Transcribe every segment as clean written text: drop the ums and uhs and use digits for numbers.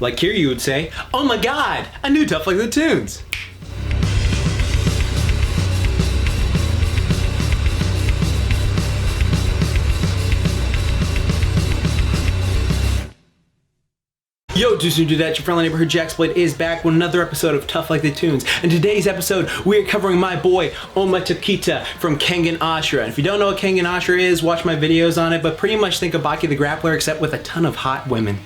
Like Kiryu would say, oh my god, a new Tough Like the Toonz. Yo, do that, your friendly neighborhood JaxBlade is back with another episode of Tough Like the Toonz. In today's episode, we are covering my boy, Ohma Tokita from Kengan Ashura. And if you don't know what Kengan Ashura is, watch my videos on it, but pretty much think of Baki the Grappler except with a ton of hot women.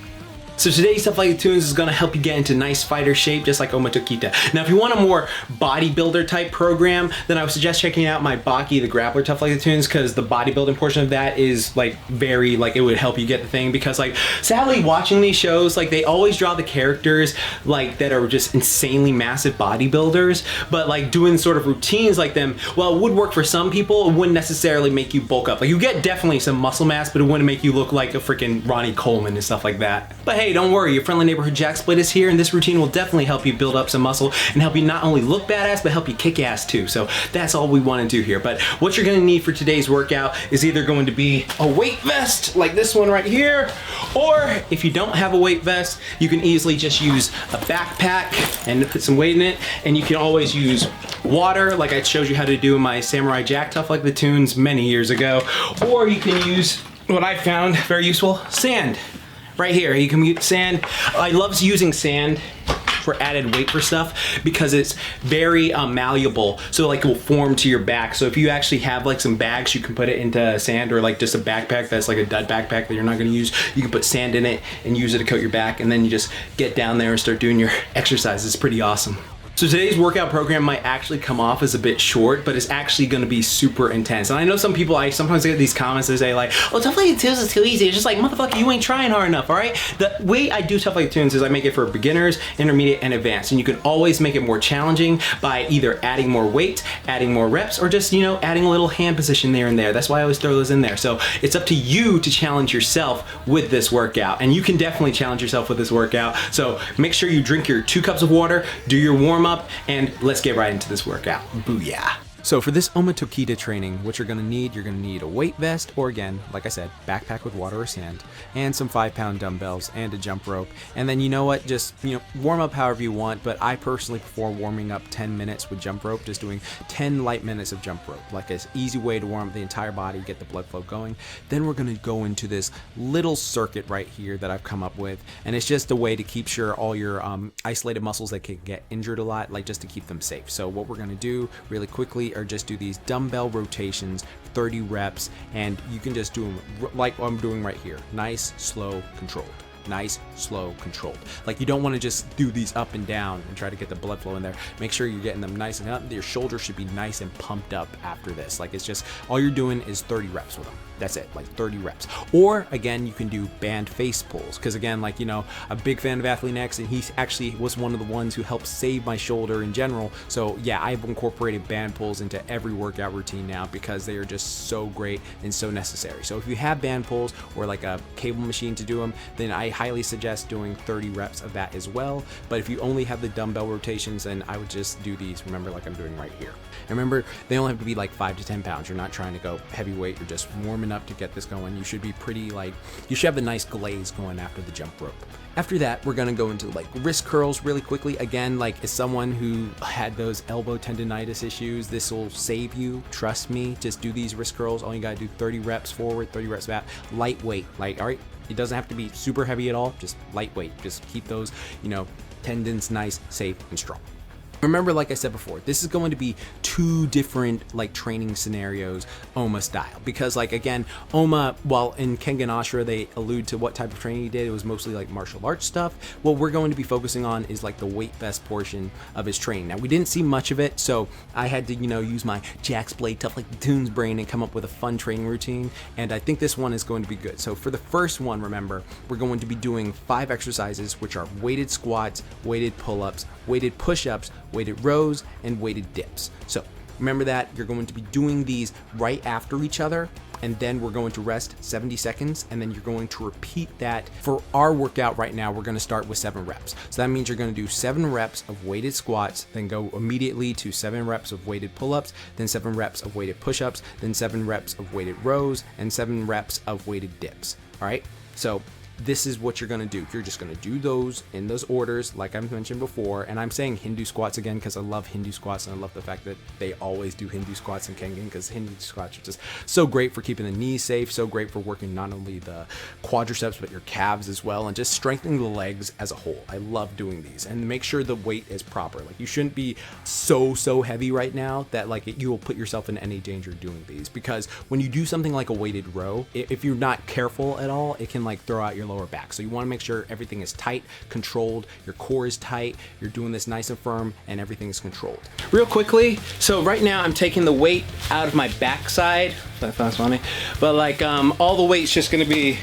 So today's Tough Like the Toonz is going to help you get into nice fighter shape just like Ohma Tokita. Now if you want a more bodybuilder type program, then I would suggest checking out my Baki the Grappler Tough Like the Toonz, because the bodybuilding portion of that is like very, like, it would help you get the thing, because like sadly watching these shows, like they always draw the characters like that are just insanely massive bodybuilders, but like doing sort of routines like them, well, it would work for some people, it wouldn't necessarily make you bulk up. Like you get definitely some muscle mass, but it wouldn't make you look like a freaking Ronnie Coleman and stuff like that. But hey, don't worry, your friendly neighborhood JaxBlade is here, and this routine will definitely help you build up some muscle and help you not only look badass, but help you kick ass too. So that's all we want to do here. But what you're going to need for today's workout is either going to be a weight vest like this one right here, or if you don't have a weight vest, you can easily just use a backpack and put some weight in it, and you can always use water like I showed you how to do in my Samurai Jack Tough Like the Toonz many years ago, or you can use what I found very useful, sand. Right here, you can use sand. I love using sand for added weight for stuff because it's very malleable, so like it will form to your back. So if you actually have like some bags, you can put it into sand, or like just a backpack that's like a dud backpack that you're not going to use, you can put sand in it and use it to coat your back, and then you just get down there and start doing your exercises. It's pretty awesome. So today's workout program might actually come off as a bit short, but it's actually going to be super intense. And I know some people, I sometimes get these comments that say like, oh, Tough Like the Toonz is too easy. It's just like, motherfucker, you ain't trying hard enough, all right? The way I do Tough Like the Toonz is I make it for beginners, intermediate, and advanced. And you can always make it more challenging by either adding more weight, adding more reps, or just, you know, adding a little hand position there and there. That's why I always throw those in there. So it's up to you to challenge yourself with this workout. And you can definitely challenge yourself with this workout. So make sure you drink your 2 cups of water, do your warm up, and let's get right into this workout. Booyah. So for this Ohma Tokita training, what you're gonna need a weight vest, or again, like I said, backpack with water or sand, and some 5-pound dumbbells and a jump rope. And then you know what, just, you know, warm up however you want, but I personally prefer warming up 10 minutes with jump rope, just doing 10 light minutes of jump rope, like an easy way to warm up the entire body, get the blood flow going. Then we're gonna go into this little circuit right here that I've come up with, and it's just a way to keep sure all your isolated muscles that can get injured a lot, like just to keep them safe. So what we're gonna do really quickly or just do these dumbbell rotations, 30 reps, and you can just do them like what I'm doing right here. Nice, slow, controlled. Nice, slow, controlled. Like you don't want to just do these up and down and try to get the blood flow in there. Make sure you're getting them nice and up. Your shoulders should be nice and pumped up after this. Like it's just, all you're doing is 30 reps with them. That's it, like 30 reps. Or again, you can do band face pulls, because again, like, you know, I'm a big fan of Calisthenics, and he actually was one of the ones who helped save my shoulder in general. So yeah, I've incorporated band pulls into every workout routine now because they are just so great and so necessary. So if you have band pulls or like a cable machine to do them, then I highly suggest doing 30 reps of that as well. But if you only have the dumbbell rotations, then I would just do these, remember, like I'm doing right here. And remember, they only have to be like 5 to 10 pounds. You're not trying to go heavyweight, you're just warming up to get this going. You should be pretty, like, you should have the nice glaze going after the jump rope. After that, we're gonna go into like wrist curls really quickly. Again, like as someone who had those elbow tendonitis issues, this will save you, trust me. Just do these wrist curls. All you gotta do 30 reps forward, 30 reps back, lightweight, like, all right, it doesn't have to be super heavy at all, just lightweight. Just keep those, you know, tendons nice, safe, and strong. Remember, like I said before, this is going to be 2 different like training scenarios, Ohma style, because like again, Ohma, while in Kengan Ashura they allude to what type of training he did, it was mostly like martial arts stuff. What we're going to be focusing on is like the weight vest portion of his training. Now we didn't see much of it, so I had to, you know, use my JaxBlade Tough Like the Toonz brain and come up with a fun training routine, and I think this one is going to be good. So for the first one, remember, we're going to be doing 5 exercises, which are weighted squats, weighted pull-ups, weighted push-ups, weighted rows, and weighted dips. So remember that you're going to be doing these right after each other, and then we're going to rest 70 seconds, and then you're going to repeat that. For our workout right now, we're going to start with 7 reps. So that means you're going to do 7 reps of weighted squats, then go immediately to 7 reps of weighted pull-ups, then 7 reps of weighted push-ups, then 7 reps of weighted rows, and 7 reps of weighted dips. All right, so this is what you're gonna do. You're just gonna do those in those orders, like I've mentioned before. And I'm saying Hindu squats again because I love Hindu squats, and I love the fact that they always do Hindu squats in Kengan, because Hindu squats are just so great for keeping the knees safe, so great for working not only the quadriceps but your calves as well, and just strengthening the legs as a whole. I love doing these, and make sure the weight is proper. Like, you shouldn't be so heavy right now that like you will put yourself in any danger doing these, because when you do something like a weighted row, if you're not careful at all, it can like throw out your lower back. So you want to make sure everything is tight, controlled, your core is tight, you're doing this nice and firm, and everything is controlled. Real quickly, so right now I'm taking the weight out of my backside, if that sounds funny, but like all the weight's just gonna be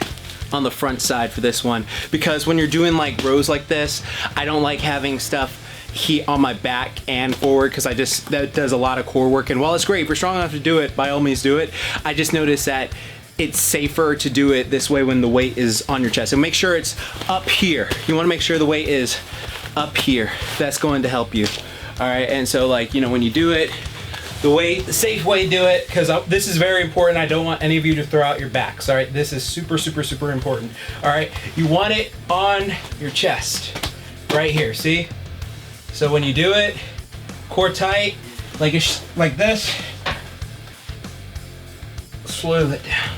on the front side for this one, because when you're doing like rows like this, I don't like having stuff heat on my back and forward, because that does a lot of core work. And while it's great, if you're strong enough to do it, by all means do it. I just noticed that it's safer to do it this way when the weight is on your chest. So make sure it's up here. You want to make sure the weight is up here. That's going to help you. All right, and so like, you know, when you do it, the safe way to do it, because this is very important. I don't want any of you to throw out your backs. All right, this is super important. All right, you want it on your chest, right here. See? So when you do it, core tight, like this. Slowly let down.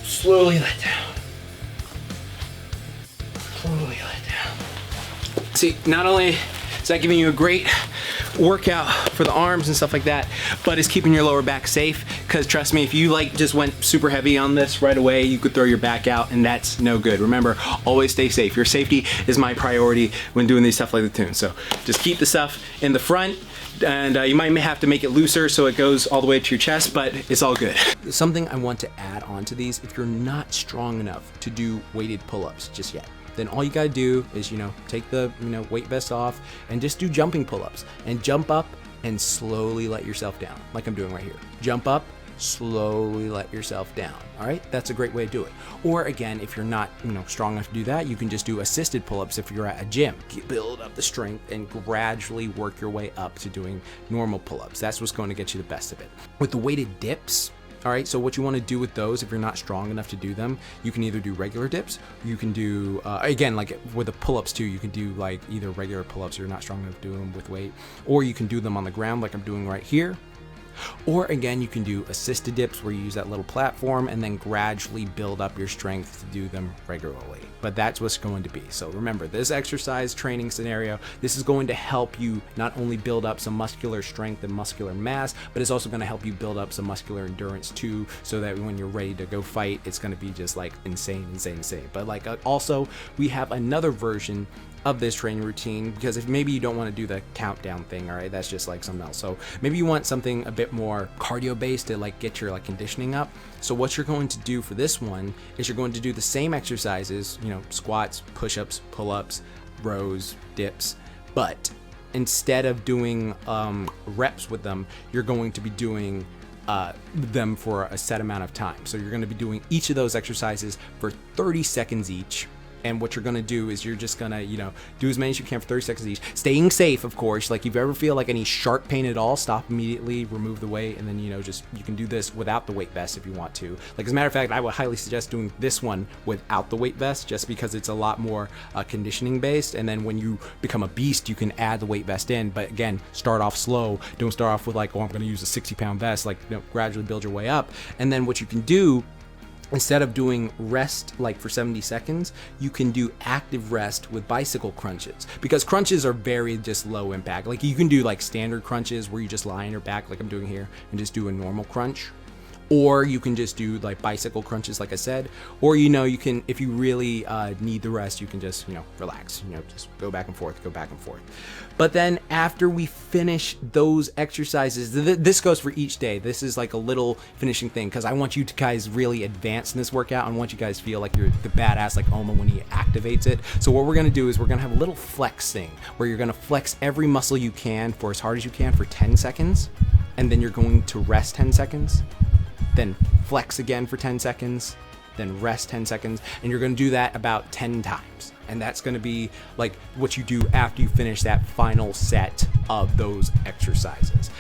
Slowly let down. Slowly let down. See, not only is that giving you a great workout for the arms and stuff like that, but it's keeping your lower back safe, because trust me, if you like just went super heavy on this right away, you could throw your back out, and that's no good. Remember, always stay safe. Your safety is my priority when doing these stuff like the Toonz. So just keep the stuff in the front, and you might have to make it looser so it goes all the way to your chest, but it's all good. Something I want to add on to these, if you're not strong enough to do weighted pull-ups just yet, then all you gotta do is, you know, take the, you know, weight vest off and just do jumping pull-ups, and jump up and slowly let yourself down, like I'm doing right here. Jump up, slowly let yourself down. All right, that's a great way to do it. Or again, if you're not, you know, strong enough to do that, you can just do assisted pull-ups if you're at a gym. Build up the strength and gradually work your way up to doing normal pull-ups. That's what's going to get you the best of it. With the weighted dips, all right, so what you want to do with those, if you're not strong enough to do them, you can either do regular dips, you can do, again, like with the pull-ups too, you can do like either regular pull-ups if you're not strong enough to do them with weight, or you can do them on the ground like I'm doing right here. Or again, you can do assisted dips where you use that little platform and then gradually build up your strength to do them regularly. But that's what's going to be. So remember, this exercise training scenario, this is going to help you not only build up some muscular strength and muscular mass, but it's also going to help you build up some muscular endurance too, so that when you're ready to go fight, it's going to be just like insane. But like also, we have another version of this training routine, because if maybe you don't want to do the countdown thing, all right, that's just like something else. So maybe you want something a bit more cardio based to like get your like conditioning up. So what you're going to do for this one is you're going to do the same exercises, you know, squats, push-ups, pull-ups, rows, dips, but instead of doing reps with them, you're going to be doing them for a set amount of time. So you're going to be doing each of those exercises for 30 seconds each. And what you're gonna do is you're just gonna, you know, do as many as you can for 30 seconds each, staying safe, of course. Like, if you ever feel like any sharp pain at all, stop immediately, remove the weight, and then, you know, just, you can do this without the weight vest if you want to. Like, as a matter of fact, I would highly suggest doing this one without the weight vest, just because it's a lot more conditioning based. And then when you become a beast, you can add the weight vest in. But again, start off slow. Don't start off with like, oh, I'm gonna use a 60-pound vest. Like, you know, gradually build your way up. And then what you can do, instead of doing rest like for 70 seconds, you can do active rest with bicycle crunches, because crunches are very just low impact. Like, you can do like standard crunches where you just lie on your back like I'm doing here and just do a normal crunch. Or you can just do like bicycle crunches, like I said. Or, you know, you can, if you really need the rest, you can just, you know, relax, you know, just go back and forth. But then after we finish those exercises, this goes for each day. This is like a little finishing thing, because I want you to guys really advance in this workout. I want you guys to feel like you're the badass like Ohma when he activates it. So what we're gonna do is we're gonna have a little flex thing where you're gonna flex every muscle you can for as hard as you can for 10 seconds. And then you're going to rest 10 seconds. Then flex again for 10 seconds, then rest 10 seconds, and you're gonna do that about 10 times. and that's going to be like what you do after you finish that final set of those exercises.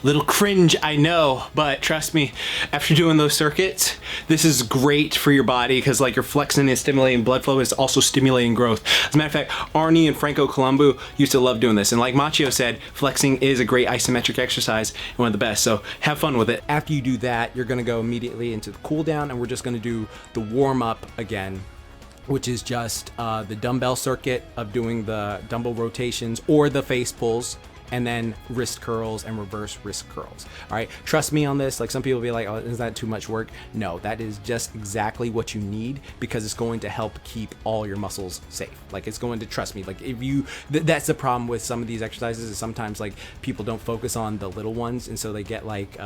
Little cringe, I know, but trust me, after doing those circuits, this is great for your body because like you're flexing and stimulating blood flow, is also stimulating growth. As a matter of fact, Arnie and Franco Columbu used to love doing this, and like Machio said, flexing is a great isometric exercise and one of the best, so have fun with it. After you do that, you're going to go immediately into the cool down, and we're just going to do the warm up again, which is just the dumbbell circuit of doing the dumbbell rotations or the face pulls, and then wrist curls and reverse wrist curls. All right, trust me on this. Like some people be like, oh, is that too much work? No, that is just exactly what you need, because it's going to help keep all your muscles safe. Like it's going to, trust me, like if you, that's the problem with some of these exercises, is sometimes like people don't focus on the little ones, and so they get like,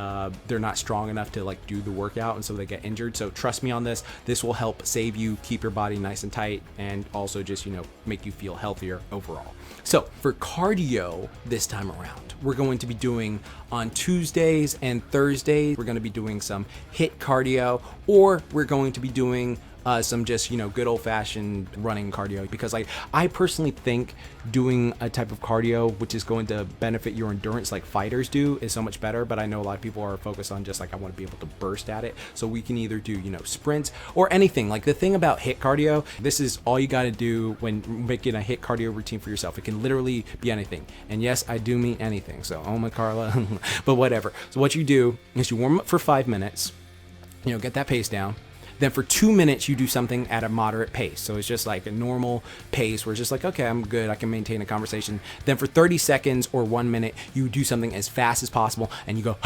they're not strong enough to like do the workout, and so they get injured. So trust me on this. This will help save you, keep your body nice and tight, and also just, you know, make you feel healthier overall. So for cardio this time around, we're going to be doing on Tuesdays and Thursdays, we're going to be doing some HIIT cardio, or we're going to be doing some just, you know, good old-fashioned running cardio, because like I personally think doing a type of cardio which is going to benefit your endurance like fighters do is so much better. But I know a lot of people are focused on just like, I want to be able to burst at it, so we can either do, you know, sprints or anything. Like the thing about HIIT cardio, this is all you got to do when making a HIIT cardio routine for yourself. It can literally be anything, and yes, I do mean anything, so Ohma Carla but whatever. So what you do is you warm up for 5 minutes, you know, get that pace down. Then for 2 minutes, you do something at a moderate pace. So it's just like a normal pace where it's just like, okay, I'm good, I can maintain a conversation. Then for 30 seconds or 1 minute, you do something as fast as possible, and you go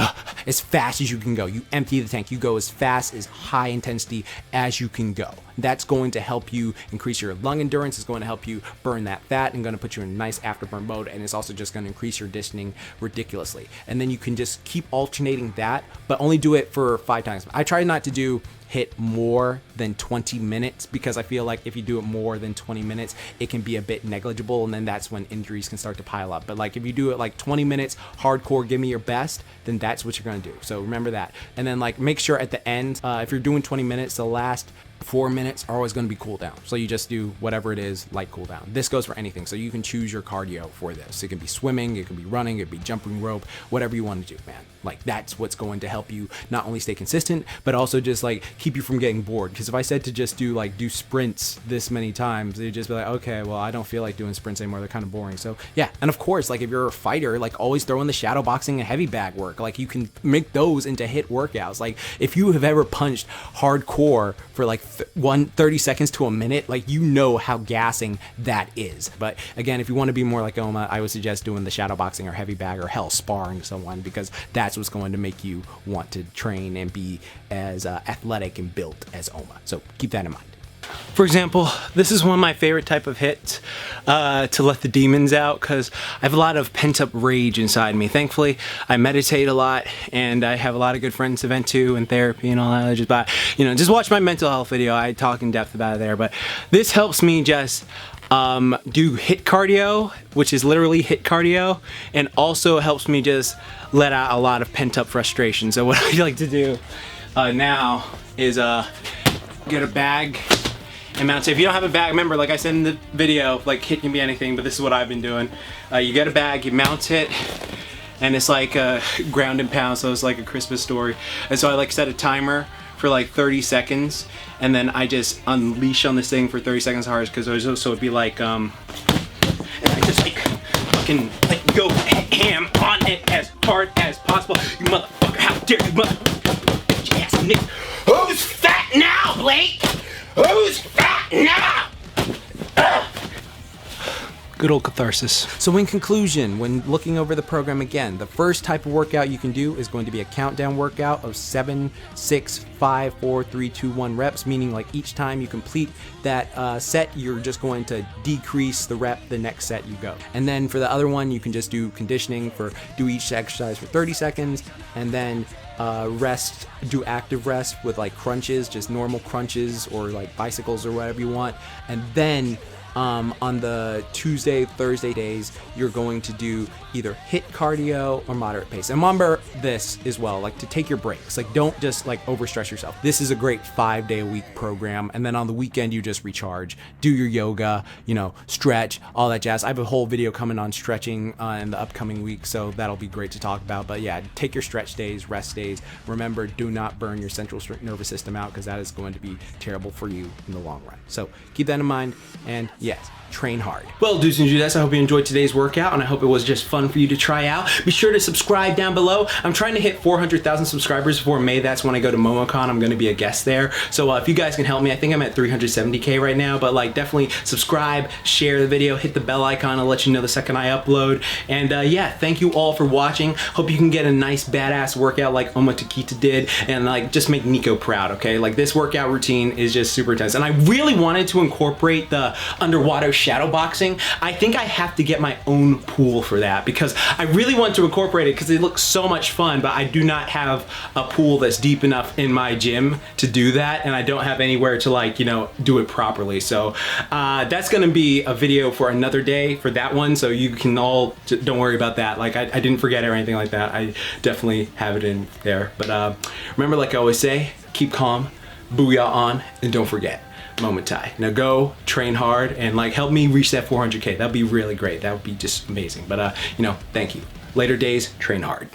as fast as you can go. You empty the tank. You go as fast, as high intensity as you can go. That's going to help you increase your lung endurance. It's going to help you burn that fat and going to put you in a nice afterburn mode. And it's also just going to increase your conditioning ridiculously. And then you can just keep alternating that, but only do it for 5 times. I try not to do HIIT more than 20 minutes, because I feel like if you do it more than 20 minutes, it can be a bit negligible, and then that's when injuries can start to pile up. But like if you do it like 20 minutes hardcore, give me your best, then that's what you're going to do. So remember that. And then like make sure at the end, if you're doing 20 minutes, the last 4 minutes are always going to be cool down. So you just do whatever it is, like cool down. This goes for anything. So you can choose your cardio for this. It can be swimming, it can be running, it can be jumping rope, whatever you want to do, man. Like that's what's going to help you not only stay consistent, but also just like keep you from getting bored. Because if I said to just do sprints this many times, you'd just be like, okay, well, I don't feel like doing sprints anymore. They're kind of boring. So yeah. And of course, like if you're a fighter, like always throw in the shadow boxing and heavy bag work. Like you can make those into HIIT workouts. Like if you have ever punched hardcore for like 30 seconds to a minute, like you know how gassing that is. But again, if you want to be more like Ohma, I would suggest doing the shadow boxing or heavy bag or hell sparring someone, because that's what's going to make you want to train and be as athletic and built as Ohma. So keep that in mind. For example, this is one of my favorite type of hits to let the demons out, because I have a lot of pent-up rage inside me. Thankfully, I meditate a lot, and I have a lot of good friends to vent to and therapy and all that. Just watch my mental health video. I talk in depth about it there. But this helps me just do HIIT cardio, which is literally HIIT cardio, and also helps me just let out a lot of pent-up frustration. So what I like to do now is get a bag and mount it. If you don't have a bag, remember, like I said in the video, like HIIT can be anything, but this is what I've been doing. You get a bag, you mount it, and it's like ground and pound, so it's like a Christmas story. And so I like set a timer for like 30 seconds, and then I just unleash on this thing for 30 seconds hard, because so it'd be like, and I just like fucking like go ham on it as hard as possible. You motherfucker, how dare you, motherfucker, bitch ass nigga. Who's fat now, Blake? Who's fat now? Good old catharsis. So in conclusion, when looking over the program again, the first type of workout you can do is going to be a countdown workout of 7, 6, 5, 4, 3, 2, 1 reps, meaning like each time you complete that set, you're just going to decrease the rep the next set you go. And then for the other one, you can just do conditioning do each exercise for 30 seconds, and then rest, do active rest with like crunches, just normal crunches or like bicycles or whatever you want, and then On the Tuesday, Thursday days, you're going to do either HIIT cardio or moderate pace. And remember this as well, like to take your breaks. Like don't just like overstress yourself. This is a great 5-day-a-week program. And then on the weekend, you just recharge, do your yoga, you know, stretch, all that jazz. I have a whole video coming on stretching in the upcoming week, so that'll be great to talk about. But yeah, take your stretch days, rest days. Remember, do not burn your central nervous system out, because that is going to be terrible for you in the long run. So keep that in mind, and yes, train hard. Well, dudes and dudettes, I hope you enjoyed today's workout, and I hope it was just fun for you to try out. Be sure to subscribe down below. I'm trying to hit 400,000 subscribers before May. That's when I go to MomoCon. I'm going to be a guest there. So if you guys can help me, I think I'm at 370K right now, but like definitely subscribe, share the video, hit the bell icon. I'll let you know the second I upload. And yeah, thank you all for watching. Hope you can get a nice badass workout like Ohma Tokita did, and like just make Nico proud, okay? Like this workout routine is just super intense. And I really wanted to incorporate the underwater shadow boxing. I think I have to get my own pool for that, because I really want to incorporate it because it looks so much fun, but I do not have a pool that's deep enough in my gym to do that, and I don't have anywhere to like, you know, do it properly. So that's gonna be a video for another day for that one, so you can all, don't worry about that. Like I didn't forget or anything like that. I definitely have it in there. But remember, like I always say, keep calm, booyah on, and don't forget, moment tie. Now go train hard and like help me reach that 400K. That'd be really great. That would be just amazing. But you know, thank you. Later days, train hard.